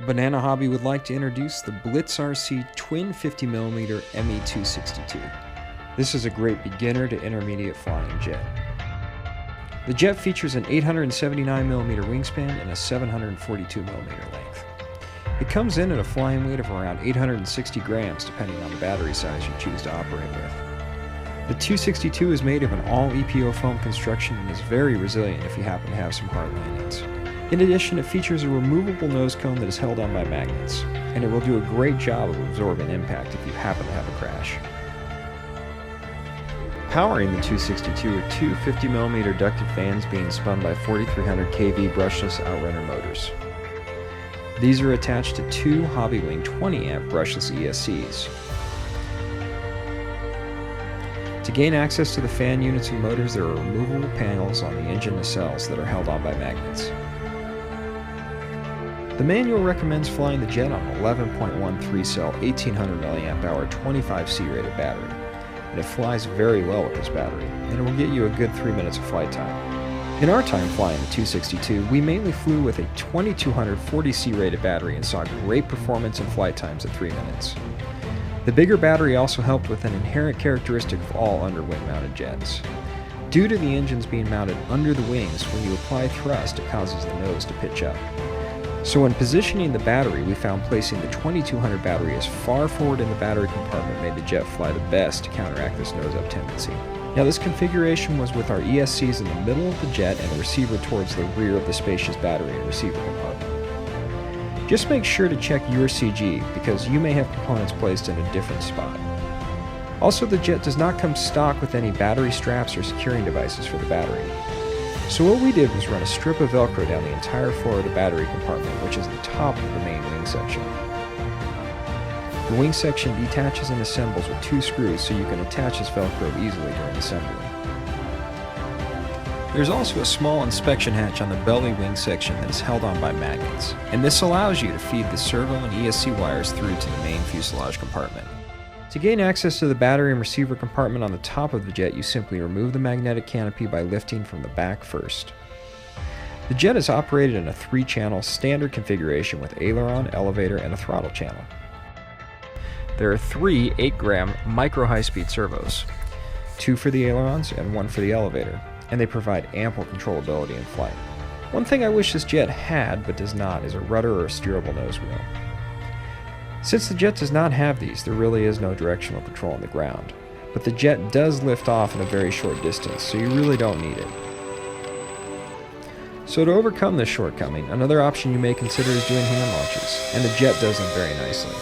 Banana Hobby would like to introduce the BlitzRC Twin 50mm ME262. This is a great beginner to intermediate flying jet. The jet features an 879mm wingspan and a 742mm length. It comes in at a flying weight of around 860 grams depending on the battery size you choose to operate with. The 262 is made of an all EPO foam construction and is very resilient if you happen to have some hard landings. In addition, it features a removable nose cone that is held on by magnets, and it will do a great job of absorbing impact if you happen to have a crash. Powering the 262 are two 50mm ducted fans being spun by 4300 kV brushless outrunner motors. These are attached to two Hobbywing 20-amp brushless ESCs. To gain access to the fan units and motors, there are removable panels on the engine nacelles that are held on by magnets. The manual recommends flying the jet on an 11.13 cell 1800 mAh 25C rated battery, and it flies very well with this battery, and it will get you a good 3 minutes of flight time. In our time flying the 262, we mainly flew with a 2240C rated battery and saw great performance and flight times at 3 minutes. The bigger battery also helped with an inherent characteristic of all underwing mounted jets. Due to the engines being mounted under the wings, when you apply thrust, it causes the nose to pitch up. So when positioning the battery, we found placing the 2200 battery as far forward in the battery compartment made the jet fly the best to counteract this nose-up tendency. Now this configuration was with our ESCs in the middle of the jet and the receiver towards the rear of the spacious battery and receiver compartment. Just make sure to check your CG because you may have components placed in a different spot. Also, the jet does not come stock with any battery straps or securing devices for the battery. So what we did was run a strip of Velcro down the entire floor of the battery compartment, which is the top of the main wing section. The wing section detaches and assembles with two screws so you can attach this Velcro easily during assembly. There's also a small inspection hatch on the belly wing section that is held on by magnets, and this allows you to feed the servo and ESC wires through to the main fuselage compartment. To gain access to the battery and receiver compartment on the top of the jet, you simply remove the magnetic canopy by lifting from the back first. The jet is operated in a 3-channel standard configuration with aileron, elevator, and a throttle channel. There are 3 8-gram micro high-speed servos, 2 for the ailerons and 1 for the elevator, and they provide ample controllability in flight. One thing I wish this jet had but does not is a rudder or a steerable nose wheel. Since the jet does not have these, there really is no directional control on the ground, but the jet does lift off in a very short distance, so you really don't need it. So to overcome this shortcoming, another option you may consider is doing hand launches, and the jet does them very nicely.